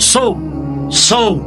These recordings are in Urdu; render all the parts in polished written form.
100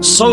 100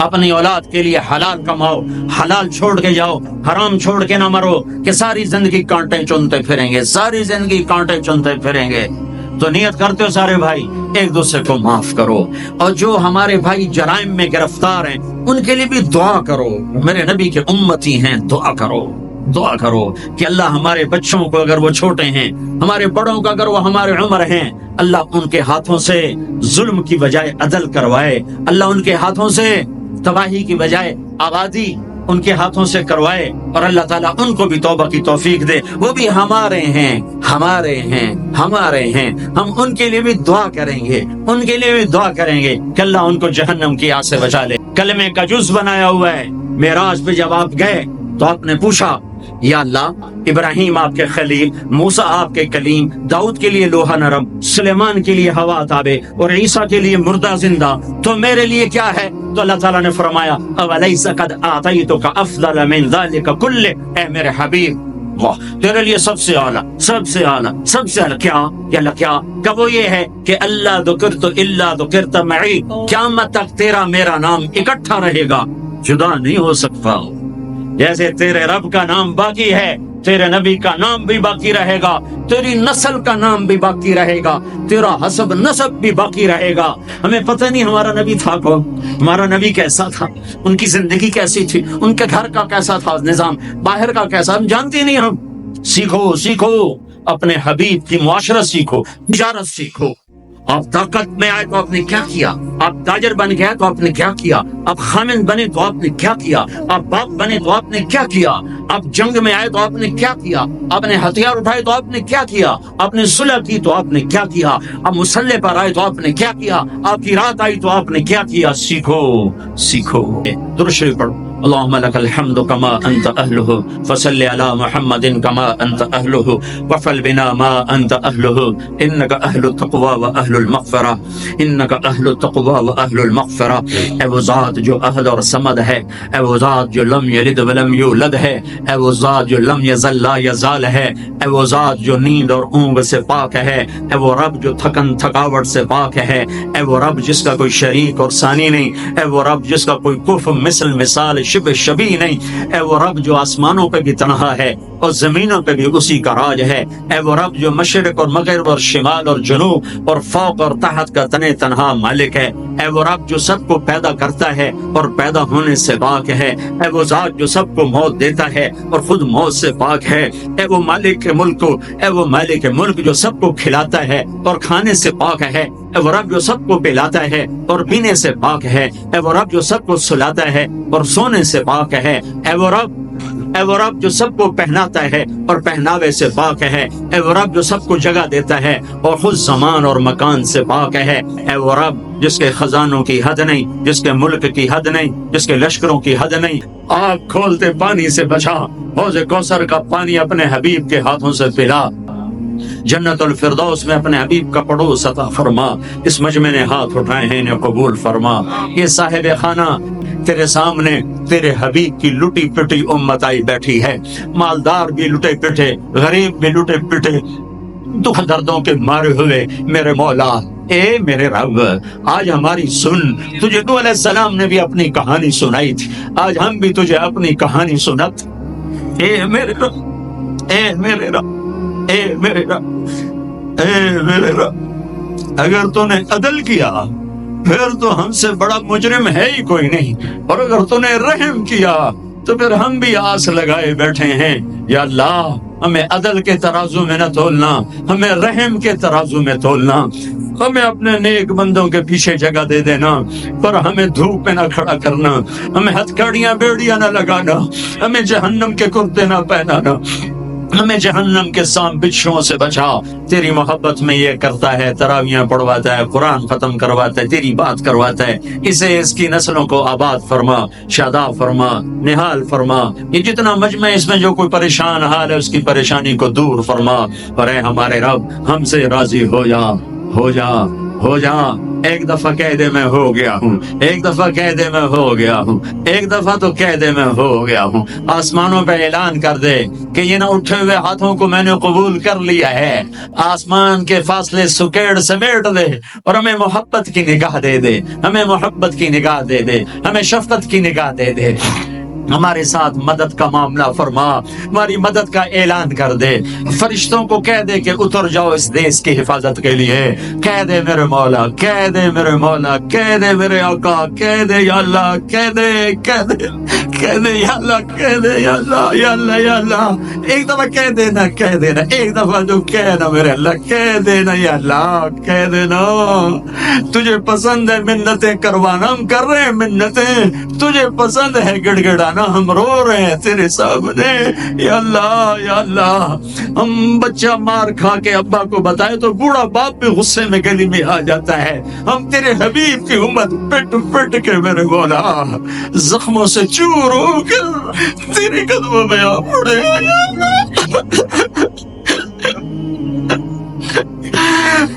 اپنی اولاد کے لیے حلال کماؤ، حلال چھوڑ کے جاؤ، حرام چھوڑ کے نہ مرو کہ ساری زندگی کانٹے چنتے پھریں گے، ساری زندگی کانٹے چنتے پھریں گے۔ تو نیت کرتے ہو سارے بھائی ایک دوسرے کو معاف کرو، اور جو ہمارے بھائی جرائم میں گرفتار ہیں ان کے لیے بھی دعا کرو، میرے نبی کے امتی ہیں، دعا کرو، دعا کرو کہ اللہ ہمارے بچوں کو اگر وہ چھوٹے ہیں، ہمارے بڑوں کا اگر وہ ہمارے عمر ہیں، اللہ ان کے ہاتھوں سے ظلم کی بجائے عدل کروائے، اللہ ان کے ہاتھوں سے تباہی کی بجائے آبادی ان کے ہاتھوں سے کروائے، اور اللہ تعالیٰ ان کو بھی توبہ کی توفیق دے۔ وہ بھی ہمارے ہیں، ہمارے ہیں، ہمارے ہیں، ہم ان کے لیے بھی دعا کریں گے، ان کے لیے بھی دعا کریں گے کہ اللہ ان کو جہنم کی آگ سے بچا لے۔ کلمے کا جز بنایا ہوا ہے۔ معراج پہ جب آپ گئے تو آپ نے پوچھا یا اللہ، ابراہیم آپ کے خلیل، موسیٰ آپ کے کلیم، داؤد کے لیے لوہا نرم، سلیمان کے لیے ہوا تابع، اور عیسیٰ کے لیے مردہ زندہ، تو میرے لیے کیا ہے؟ تو اللہ تعالیٰ نے فرمایا اولیس قد اعطیتک افضل من ذلک کلہ، اے میرے حبیب، واہ، تیرے لیے سب سے اعلیٰ، سب سے اعلیٰ، سب سے اعلیٰ کیا؟ یا اللہ کیا؟ کہ وہ یہ ہے کہ اللہ ذکرت الا ذکرت معی، قیامت تک تیرا میرا نام اکٹھا رہے گا، جدا نہیں ہو سکتا۔ جیسے تیرے رب کا نام باقی ہے، تیرے نبی کا نام بھی باقی رہے گا، تیری نسل کا نام بھی باقی رہے گا، تیرا حسب نسب بھی باقی رہے گا۔ ہمیں پتہ نہیں ہمارا نبی تھا کون، ہمارا نبی کیسا تھا، ان کی زندگی کیسی تھی، ان کے گھر کا کیسا تھا نظام، باہر کا کیسا، ہم جانتے نہیں۔ ہم سیکھو، سیکھو، اپنے حبیب کی معاشرت سیکھو، تجارت سیکھو۔ آپ طاقت میں آئے تو آپ نے کیا کیا، آپ تاجر بن گئے تو آپ نے کیا کیا، آپ خامن بنے تو آپ نے کیا کیا، آپ باپ بنے تو آپ نے کیا کیا، آپ جنگ میں آئے تو آپ نے کیا کیا، آپ نے ہتھیار اٹھائے تو آپ نے کیا کیا، آپ نے صلح کی تو آپ نے کیا کیا، آپ مسلح پر آئے تو آپ نے کیا کیا، آپ کی رات آئی تو آپ نے کیا کیا۔ سیکھو، سیکھو۔ درود شریف پڑھو۔ اللهم لك الحمد كما أنت أهله، فصل على محمد كما أنت أهله، وفعل بنا ما أنت أهله، إنك أهل التقوى وأهل المغفرة، إنك أهل التقوى وأهل المغفرة۔ اے وہ ذات جو احد اور صمد ہے، اے وہ ذات جو لم یلد ولم یولد ہے، اے وہ ذات جو لم یزل لا یزال ہے، اے وہ ذات جو نیند اور اونگ سے پاک ہے، اے وہ رب جو تھکن تھکاوٹ سے پاک ہے، اے وہ رب جس کا کوئی شریک اور ثانی نہیں، اے وہ رب جس کا کوئی کفو مثل مثال شبہ شبیہ نہیں، اے وہ رب جو آسمانوں پہ بھی تنہا ہے اور زمینوں پہ بھی اسی کا راج ہے، اے وہ رب جو مشرق اور مغرب اور شمال اور جنوب اور فوق اور تحت کا تنے تنہا مالک ہے، اے وہ رب جو سب کو پیدا کرتا ہے اور پیدا ہونے سے پاک ہے، اے وہ ذات جو سب کو موت دیتا ہے اور خود موت سے پاک ہے، اے وہ مالک ملک، اے وہ مالک ملک جو سب کو کھلاتا ہے اور کھانے سے پاک ہے، اے وہ رب جو سب کو پلاتا ہے اور پینے سے پاک ہے، اے وہ رب جو سب کو سلاتا ہے اور سونے سے پاک ہے، اے وہ رب جو سب کو پہناتا ہے اور پہناوے سے پاک ہے، اے وہ رب جو سب کو جگہ دیتا ہے اور خود زمان اور مکان سے پاک ہے، اے وہ رب جس کے خزانوں کی حد نہیں، جس کے ملک کی حد نہیں، جس کے لشکروں کی حد نہیں۔ آنکھ کھولتے پانی سے بچا، حوض کوثر کا پانی اپنے حبیب کے ہاتھوں سے پلا، جنت الفردوس میں اپنے حبیب کا پڑوس عطا فرما۔ اس مجمع نے ہاتھ اٹھائے ہیں انہیں قبول فرما۔ یہ صاحب خانہ تیرے سامنے تیرے حبیب کی لٹی پٹی امت آئی بیٹھی ہے، مالدار بھی لٹے پٹے، غریب بھی لٹے پٹے، دکھ دردوں کے مارے ہوئے میرے مولا، اے میرے رب آج ہماری سن۔ تجھے نوح علیہ السلام نے بھی اپنی کہانی سنائی تھی، آج ہم بھی تجھے اپنی کہانی سنت۔ اے میرے رب، اے میرے رب، اے میرے رب، اے میرے رب، اگر تو نے عدل کیا پھر تو ہم سے بڑا مجرم ہے ہی کوئی نہیں، اور اگر تو نے رحم کیا تو پھر ہم بھی آس لگائے بیٹھے ہیں۔ یا اللہ ہمیں عدل کے ترازو میں نہ تولنا، ہمیں رحم کے ترازو میں تولنا، ہمیں اپنے نیک بندوں کے پیچھے جگہ دے دینا، پر ہمیں دھوپ میں نہ کھڑا کرنا، ہمیں ہتھکڑیاں بیڑیاں نہ لگانا، ہمیں جہنم کے کرتے نہ پہنانا، ہمیں جہنم کے سام بچھوؤں سے بچا۔ تیری محبت میں یہ کرتا ہے، تراویاں پڑھواتا ہے، قرآن ختم کرواتا ہے، تیری بات کرواتا ہے، اسے اس کی نسلوں کو آباد فرما، شاداب فرما، نہال فرما۔ یہ جتنا مجمع اس میں جو کوئی پریشان حال ہے اس کی پریشانی کو دور فرما، اور اے ہمارے رب ہم سے راضی ہو جا، ہو جا، ہو جا، ایک دفعہ قیدے میں ہو گیا ہوں، ایک دفعہ قیدے میں ہو گیا ہوں، ایک دفعہ تو قیدے میں ہو گیا ہوں۔ آسمانوں پہ اعلان کر دے کہ یہ نہ اٹھے ہوئے ہاتھوں کو میں نے قبول کر لیا ہے۔ آسمان کے فاصلے سکیڑ سمیٹ دے اور ہمیں محبت کی نگاہ دے دے، ہمیں محبت کی نگاہ دے دے، ہمیں شفقت کی نگاہ دے دے۔ ہمارے ساتھ مدد کا معاملہ فرما، ہماری مدد کا اعلان کر دے، فرشتوں کو کہہ دے کہ اتر جاؤ اس دیش کی حفاظت کے لیے۔ کہہ دے میرے مولا، کہہ دے میرے مولا، کہہ دے میرے آقا، کہہ دے یا اللہ، کہہ دے، کہہ دے، کہہ دے یا اللہ، کہہ دے یا اللہ، یا اللہ، یا اللہ۔ ایک دفعہ کہہ دینا، کہہ دینا، ایک دفعہ جو کہنا میرے اللہ، کہہ دینا یا اللہ، کہہ دینا۔ تجھے پسند ہے منتیں کروانا، ہم کر رہے ہیں منتیں، تجھے پسند ہے گڑ گڑانا، ہم رو رہے ہیں تیرے سامنے۔ یا اللہ، یا اللہ، ہم بچہ مار کھا کے ابا کو بتائے تو بوڑھا باپ بھی غصے میں گلی میں آ جاتا ہے۔ ہم تیرے حبیب کی امت پٹ پٹ کے میرے مولا زخموں سے چور ہو کر تیرے قدموں میں آ پڑے۔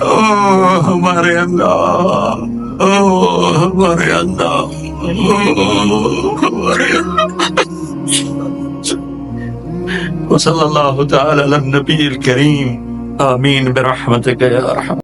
او ہمارے اللہ، او ہمارے اللہ، وصلی اللہ تعالی علی النبی الکریم، آمین برحمتک یا ارحم۔